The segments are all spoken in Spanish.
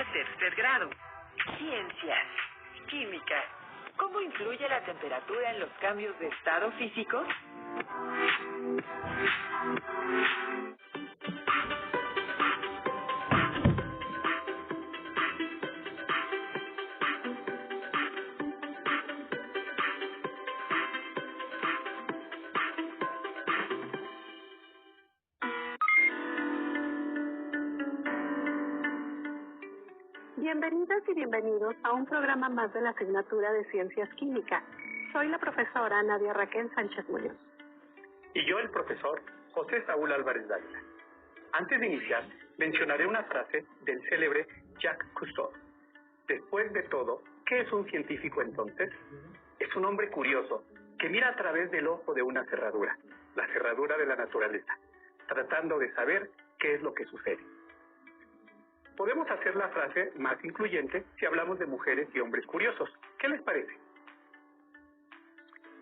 de tercer grado. Ciencias. Química. ¿Cómo influye la temperatura en los cambios de estado físico? Bienvenidas y bienvenidos a un programa más de la asignatura de Ciencias Química. Soy la profesora Nadia Raquel Sánchez Muñoz. Y yo, el profesor José Saúl Álvarez Dávila. Antes de iniciar, mencionaré una frase del célebre Jacques Cousteau. Después de todo, ¿qué es un científico entonces? Es un hombre curioso que mira a través del ojo de una cerradura, la cerradura de la naturaleza, tratando de saber qué es lo que sucede. Podemos hacer la frase más incluyente si hablamos de mujeres y hombres curiosos. ¿Qué les parece?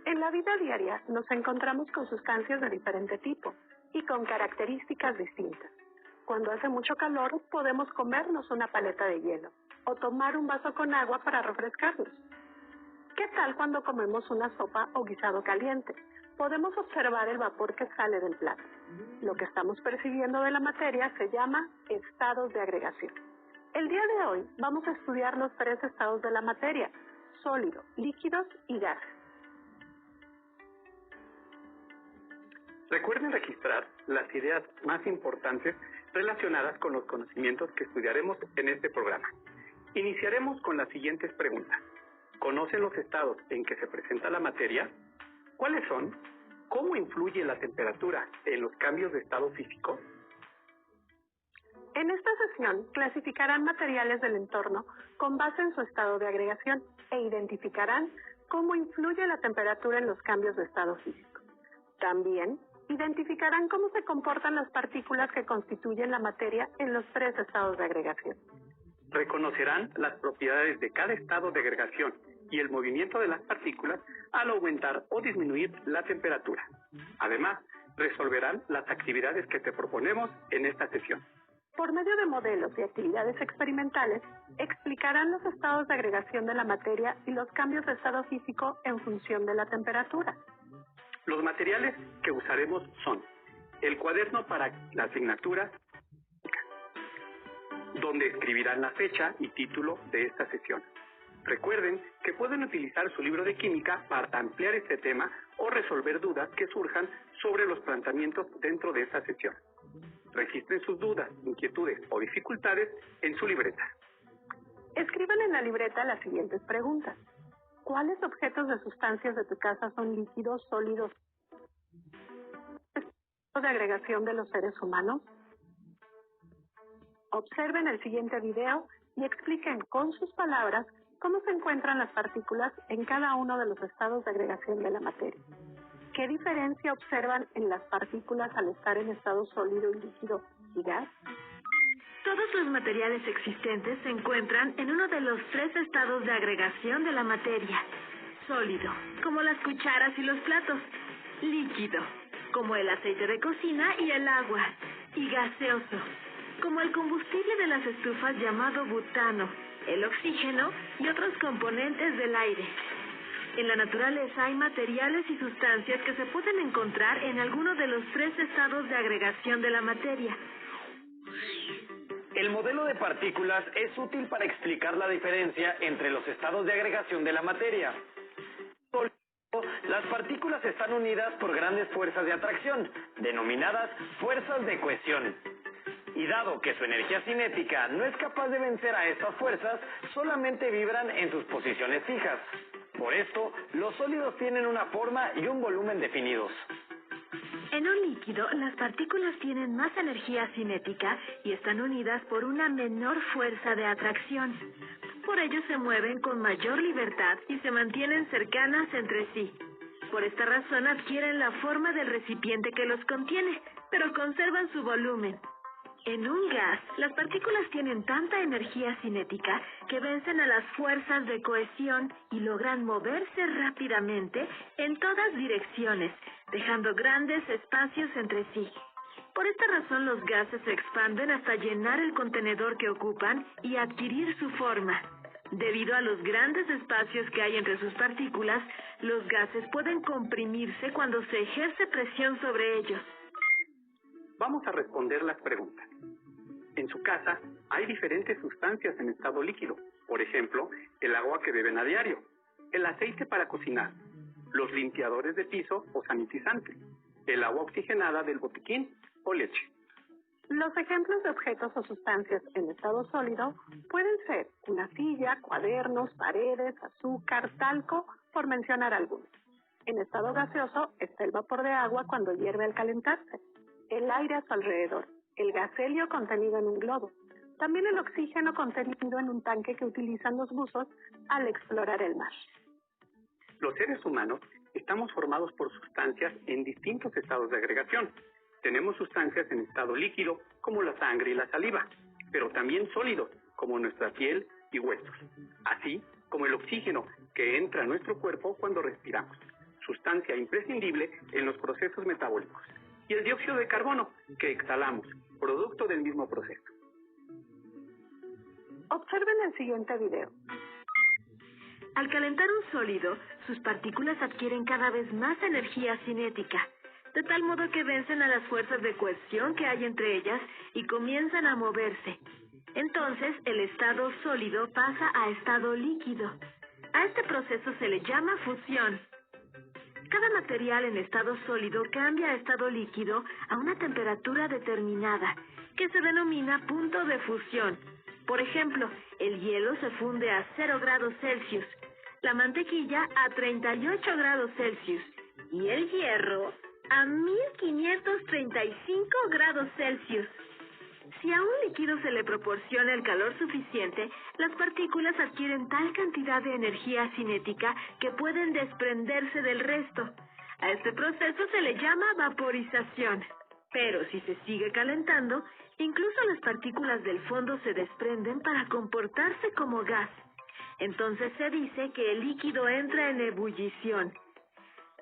En la vida diaria nos encontramos con sustancias de diferente tipo y con características distintas. Cuando hace mucho calor podemos comernos una paleta de hielo o tomar un vaso con agua para refrescarnos. ¿Qué tal cuando comemos una sopa o guisado caliente? Podemos observar el vapor que sale del plato. Lo que estamos percibiendo de la materia se llama estados de agregación. El día de hoy vamos a estudiar los 3 estados de la materia: sólido, líquidos y gases. Recuerden registrar las ideas más importantes relacionadas con los conocimientos que estudiaremos en este programa. Iniciaremos con las siguientes preguntas. ¿Conocen los estados en que se presenta la materia? ¿Cuáles son? ¿Cómo influye la temperatura en los cambios de estado físico? En esta sesión clasificarán materiales del entorno con base en su estado de agregación e identificarán cómo influye la temperatura en los cambios de estado físico. También identificarán cómo se comportan las partículas que constituyen la materia en los 3 estados de agregación. Reconocerán las propiedades de cada estado de agregación y el movimiento de las partículas al aumentar o disminuir la temperatura. Además, resolverán las actividades que te proponemos en esta sesión. Por medio de modelos y actividades experimentales, explicarán los estados de agregación de la materia y los cambios de estado físico en función de la temperatura. Los materiales que usaremos son el cuaderno para la asignatura, donde escribirán la fecha y título de esta sesión. Recuerden que pueden utilizar su libro de química para ampliar este tema o resolver dudas que surjan sobre los planteamientos dentro de esta sesión. Registren sus dudas, inquietudes o dificultades en su libreta. Escriban en la libreta las siguientes preguntas. ¿Cuáles objetos de sustancias de tu casa son líquidos, sólidos, de agregación de los seres humanos? Observen el siguiente video y expliquen con sus palabras cómo se encuentran las partículas en cada uno de los estados de agregación de la materia. ¿Qué diferencia observan en las partículas al estar en estado sólido, líquido y gas? Todos los materiales existentes se encuentran en uno de los 3 estados de agregación de la materia. Sólido, como las cucharas y los platos. Líquido, como el aceite de cocina y el agua. Y gaseoso, como el combustible de las estufas llamado butano, el oxígeno y otros componentes del aire. En la naturaleza hay materiales y sustancias que se pueden encontrar en alguno de los 3 estados de agregación de la materia. El modelo de partículas es útil para explicar la diferencia entre los estados de agregación de la materia. Las partículas están unidas por grandes fuerzas de atracción, denominadas fuerzas de cohesión. Y dado que su energía cinética no es capaz de vencer a estas fuerzas, solamente vibran en sus posiciones fijas. Por esto, los sólidos tienen una forma y un volumen definidos. En un líquido, las partículas tienen más energía cinética y están unidas por una menor fuerza de atracción. Por ello se mueven con mayor libertad y se mantienen cercanas entre sí. Por esta razón adquieren la forma del recipiente que los contiene, pero conservan su volumen. En un gas, las partículas tienen tanta energía cinética que vencen a las fuerzas de cohesión y logran moverse rápidamente en todas direcciones, dejando grandes espacios entre sí. Por esta razón los gases se expanden hasta llenar el contenedor que ocupan y adquirir su forma. Debido a los grandes espacios que hay entre sus partículas, los gases pueden comprimirse cuando se ejerce presión sobre ellos. Vamos a responder las preguntas. En su casa hay diferentes sustancias en estado líquido. Por ejemplo, el agua que beben a diario, el aceite para cocinar, los limpiadores de piso o sanitizantes, el agua oxigenada del botiquín o leche. Los ejemplos de objetos o sustancias en estado sólido pueden ser una silla, cuadernos, paredes, azúcar, talco, por mencionar algunos. En estado gaseoso está el vapor de agua cuando hierve al calentarse, el aire a su alrededor, el gas helio contenido en un globo, también el oxígeno contenido en un tanque que utilizan los buzos al explorar el mar. Los seres humanos estamos formados por sustancias en distintos estados de agregación. Tenemos sustancias en estado líquido, como la sangre y la saliva, pero también sólidos, como nuestra piel y huesos, así como el oxígeno que entra a nuestro cuerpo cuando respiramos, sustancia imprescindible en los procesos metabólicos, y el dióxido de carbono que exhalamos, producto del mismo proceso. Observen el siguiente video. Al calentar un sólido, sus partículas adquieren cada vez más energía cinética, de tal modo que vencen a las fuerzas de cohesión que hay entre ellas y comienzan a moverse. Entonces, el estado sólido pasa a estado líquido. A este proceso se le llama fusión. Cada material en estado sólido cambia a estado líquido a una temperatura determinada, que se denomina punto de fusión. Por ejemplo, el hielo se funde a 0 grados Celsius, la mantequilla a 38 grados Celsius y el hierro a 1535 grados Celsius. Si a un líquido se le proporciona el calor suficiente, las partículas adquieren tal cantidad de energía cinética que pueden desprenderse del resto. A este proceso se le llama vaporización. Pero si se sigue calentando, incluso las partículas del fondo se desprenden para comportarse como gas. Entonces se dice que el líquido entra en ebullición.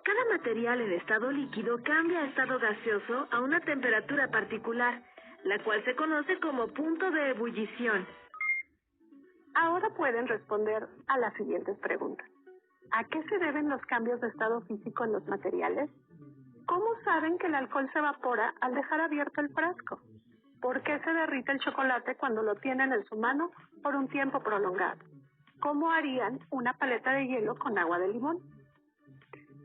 Cada material en estado líquido cambia a estado gaseoso a una temperatura particular, la cual se conoce como punto de ebullición. Ahora pueden responder a las siguientes preguntas. ¿A qué se deben los cambios de estado físico en los materiales? ¿Cómo saben que el alcohol se evapora al dejar abierto el frasco? ¿Por qué se derrite el chocolate cuando lo tienen en su mano por un tiempo prolongado? ¿Cómo harían una paleta de hielo con agua de limón?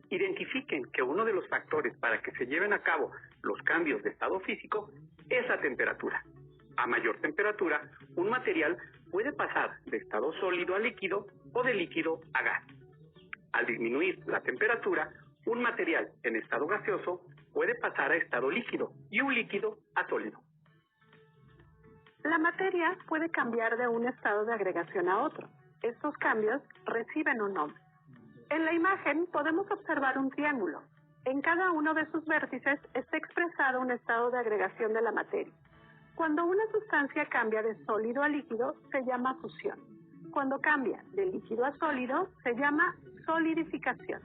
Identifiquen que uno de los factores para que se lleven a cabo los cambios de estado físico es la temperatura. A mayor temperatura, un material puede pasar de estado sólido a líquido o de líquido a gas. Al disminuir la temperatura, un material en estado gaseoso puede pasar a estado líquido y un líquido a sólido. La materia puede cambiar de un estado de agregación a otro. Estos cambios reciben un nombre. En la imagen podemos observar un triángulo. En cada uno de sus vértices está expresado un estado de agregación de la materia. Cuando una sustancia cambia de sólido a líquido, se llama fusión. Cuando cambia de líquido a sólido, se llama solidificación.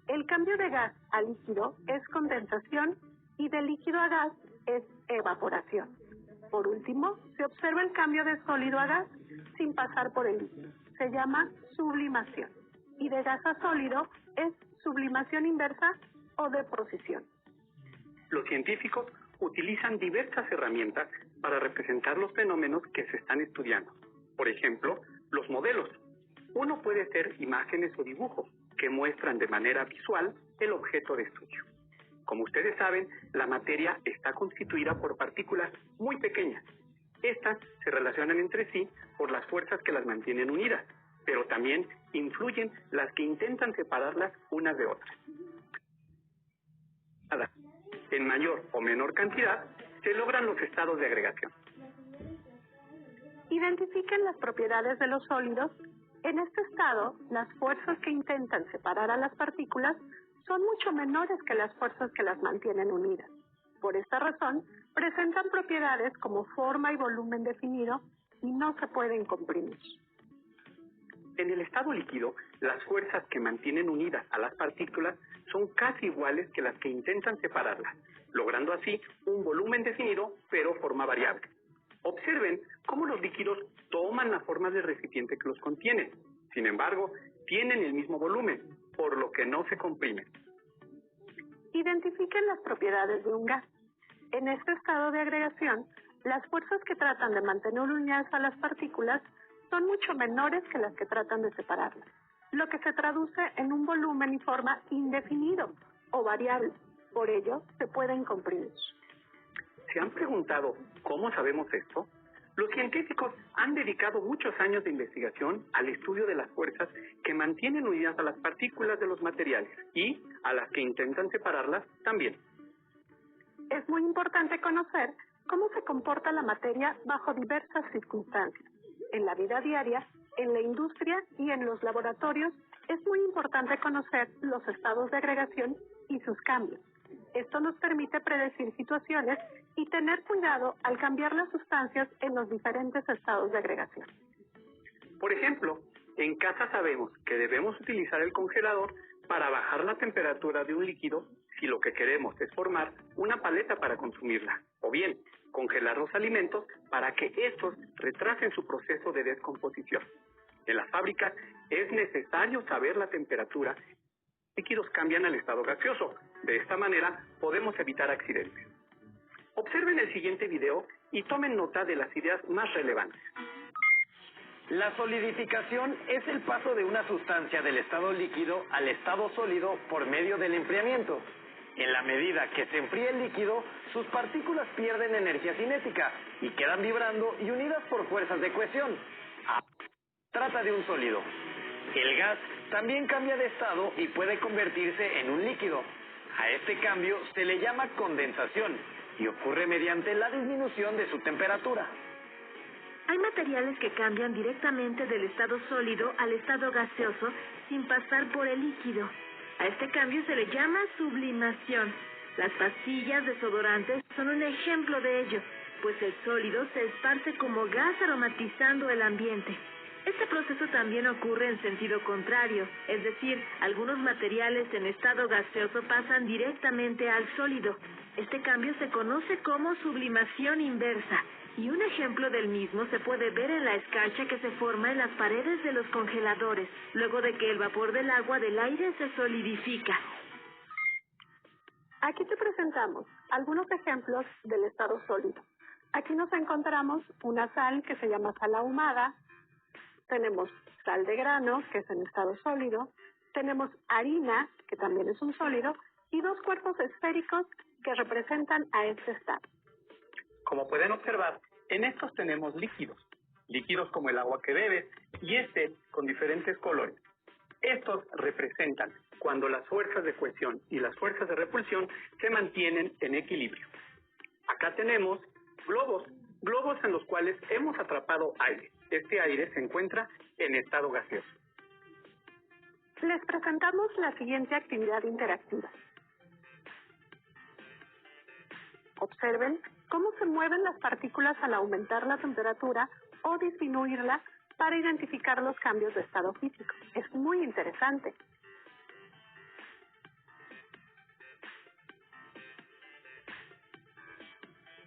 El cambio de gas a líquido es condensación y de líquido a gas es evaporación. Por último, se observa el cambio de sólido a gas sin pasar por el líquido. Se llama sublimación. Y de gas a sólido es sublimación inversa o deposición. Los científicos utilizan diversas herramientas para representar los fenómenos que se están estudiando. Por ejemplo, los modelos. Uno puede ser imágenes o dibujos que muestran de manera visual el objeto de estudio. Como ustedes saben, la materia está constituida por partículas muy pequeñas. Estas se relacionan entre sí por las fuerzas que las mantienen unidas, pero también influyen las que intentan separarlas unas de otras. En mayor o menor cantidad, se logran los estados de agregación. Identifiquen las propiedades de los sólidos. En este estado, las fuerzas que intentan separar a las partículas son mucho menores que las fuerzas que las mantienen unidas. Por esta razón, presentan propiedades como forma y volumen definido y no se pueden comprimir. En el estado líquido, las fuerzas que mantienen unidas a las partículas son casi iguales que las que intentan separarlas, logrando así un volumen definido, pero forma variable. Observen cómo los líquidos toman la forma del recipiente que los contiene. Sin embargo, tienen el mismo volumen, por lo que no se comprimen. Identifiquen las propiedades de un gas. En este estado de agregación, las fuerzas que tratan de mantener unidas a las partículas son mucho menores que las que tratan de separarlas, lo que se traduce en un volumen y forma indefinido o variable. Por ello, se pueden comprimir. ¿Se han preguntado cómo sabemos esto? Los científicos han dedicado muchos años de investigación al estudio de las fuerzas que mantienen unidas a las partículas de los materiales y a las que intentan separarlas también. Es muy importante conocer cómo se comporta la materia bajo diversas circunstancias. En la vida diaria, en la industria y en los laboratorios, es muy importante conocer los estados de agregación y sus cambios. Esto nos permite predecir situaciones y tener cuidado al cambiar las sustancias en los diferentes estados de agregación. Por ejemplo, en casa sabemos que debemos utilizar el congelador para bajar la temperatura de un líquido si lo que queremos es formar una paleta para consumirla, o bien congelar los alimentos para que estos retrasen su proceso de descomposición. En las fábricas es necesario saber la temperatura. Líquidos cambian al estado gaseoso. De esta manera podemos evitar accidentes. Observen el siguiente video y tomen nota de las ideas más relevantes. La solidificación es el paso de una sustancia del estado líquido al estado sólido por medio del enfriamiento. En la medida que se enfría el líquido, sus partículas pierden energía cinética y quedan vibrando y unidas por fuerzas de cohesión. Trata de un sólido. El gas también cambia de estado y puede convertirse en un líquido. A este cambio se le llama condensación y ocurre mediante la disminución de su temperatura. Hay materiales que cambian directamente del estado sólido al estado gaseoso sin pasar por el líquido. A este cambio se le llama sublimación. Las pastillas desodorantes son un ejemplo de ello, pues el sólido se esparce como gas aromatizando el ambiente. Este proceso también ocurre en sentido contrario, es decir, algunos materiales en estado gaseoso pasan directamente al sólido. Este cambio se conoce como sublimación inversa, y un ejemplo del mismo se puede ver en la escarcha que se forma en las paredes de los congeladores, luego de que el vapor del agua del aire se solidifica. Aquí te presentamos algunos ejemplos del estado sólido. Aquí nos encontramos una sal que se llama sal ahumada, tenemos sal de grano, que es en estado sólido, tenemos harina, que también es un sólido, y dos cuerpos esféricos que representan a este estado. Como pueden observar, en estos tenemos líquidos como el agua que bebes, y con diferentes colores. Estos representan cuando las fuerzas de cohesión y las fuerzas de repulsión se mantienen en equilibrio. Acá tenemos globos en los cuales hemos atrapado aire. Este aire se encuentra en estado gaseoso. Les presentamos la siguiente actividad interactiva. Observen cómo se mueven las partículas al aumentar la temperatura o disminuirla para identificar los cambios de estado físico. Es muy interesante.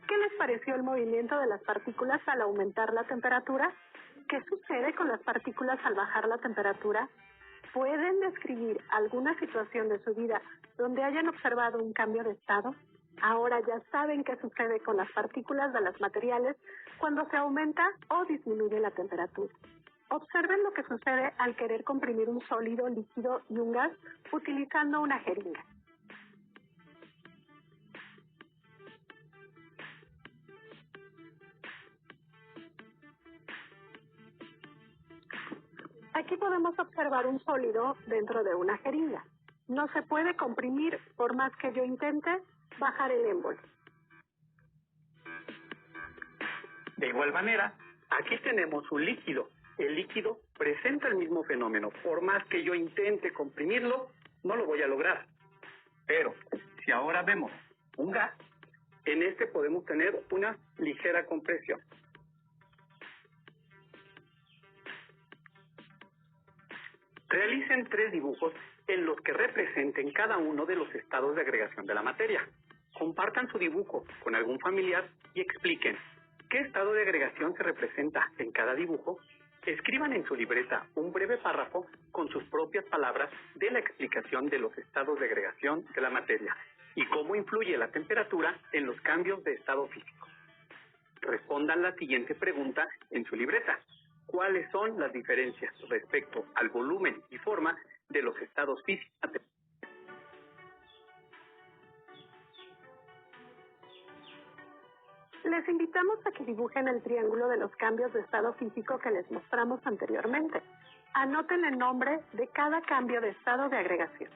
¿Qué les pareció el movimiento de las partículas al aumentar la temperatura? ¿Qué sucede con las partículas al bajar la temperatura? ¿Pueden describir alguna situación de su vida donde hayan observado un cambio de estado? Ahora ya saben qué sucede con las partículas de los materiales cuando se aumenta o disminuye la temperatura. Observen lo que sucede al querer comprimir un sólido, líquido y un gas utilizando una jeringa. Aquí podemos observar un sólido dentro de una jeringa. No se puede comprimir por más que yo intente bajar el émbolo. De igual manera, aquí tenemos un líquido. El líquido presenta el mismo fenómeno. Por más que yo intente comprimirlo, no lo voy a lograr. Pero si ahora vemos un gas, en este podemos tener una ligera compresión. Realicen 3 dibujos en los que representen cada uno de los estados de agregación de la materia. Compartan su dibujo con algún familiar y expliquen qué estado de agregación se representa en cada dibujo. Escriban en su libreta un breve párrafo con sus propias palabras de la explicación de los estados de agregación de la materia y cómo influye la temperatura en los cambios de estado físico. Respondan la siguiente pregunta en su libreta. ¿Cuáles son las diferencias respecto al volumen y forma de los estados físicos? Les invitamos a que dibujen el triángulo de los cambios de estado físico que les mostramos anteriormente. Anoten el nombre de cada cambio de estado de agregación.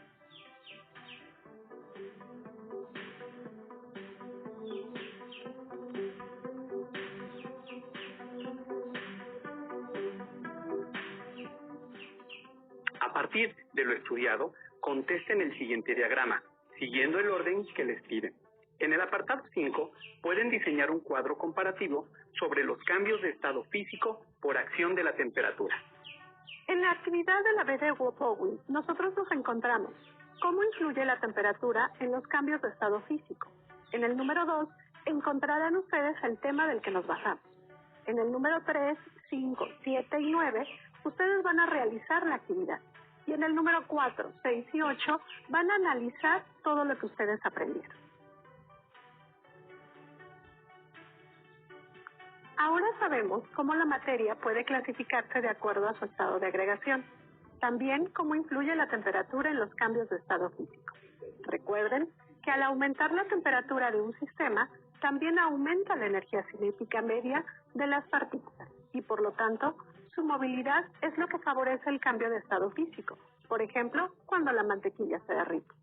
A partir de lo estudiado, contesten el siguiente diagrama, siguiendo el orden que les piden. En el apartado 5, pueden diseñar un cuadro comparativo sobre los cambios de estado físico por acción de la temperatura. En la actividad de la BD nosotros nos encontramos cómo influye la temperatura en los cambios de estado físico. En el número 2, encontrarán ustedes el tema del que nos basamos. En el número 3, 5, 7 y 9, ustedes van a realizar la actividad. Y en el número 4, 6 y 8 van a analizar todo lo que ustedes aprendieron. Ahora sabemos cómo la materia puede clasificarse de acuerdo a su estado de agregación. También cómo influye la temperatura en los cambios de estado físico. Recuerden que al aumentar la temperatura de un sistema, también aumenta la energía cinética media de las partículas y por lo tanto, su movilidad es lo que favorece el cambio de estado físico. Por ejemplo, cuando la mantequilla se derrite.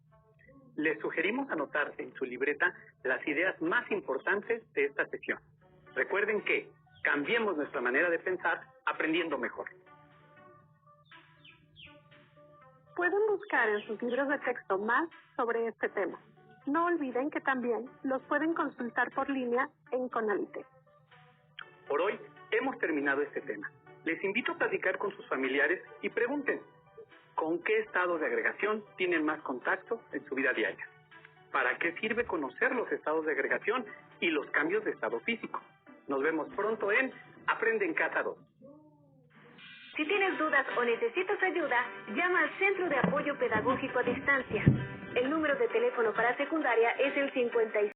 Les sugerimos anotar en su libreta las ideas más importantes de esta sesión. Recuerden que cambiemos nuestra manera de pensar aprendiendo mejor. Pueden buscar en sus libros de texto más sobre este tema. No olviden que también los pueden consultar por línea en Conalite. Por hoy hemos terminado este tema. Les invito a platicar con sus familiares y pregunten ¿con qué estado de agregación tienen más contacto en su vida diaria? ¿Para qué sirve conocer los estados de agregación y los cambios de estado físico? Nos vemos pronto en Aprende en Casa 2. Si tienes dudas o necesitas ayuda, llama al Centro de Apoyo Pedagógico a Distancia. El número de teléfono para secundaria es el 55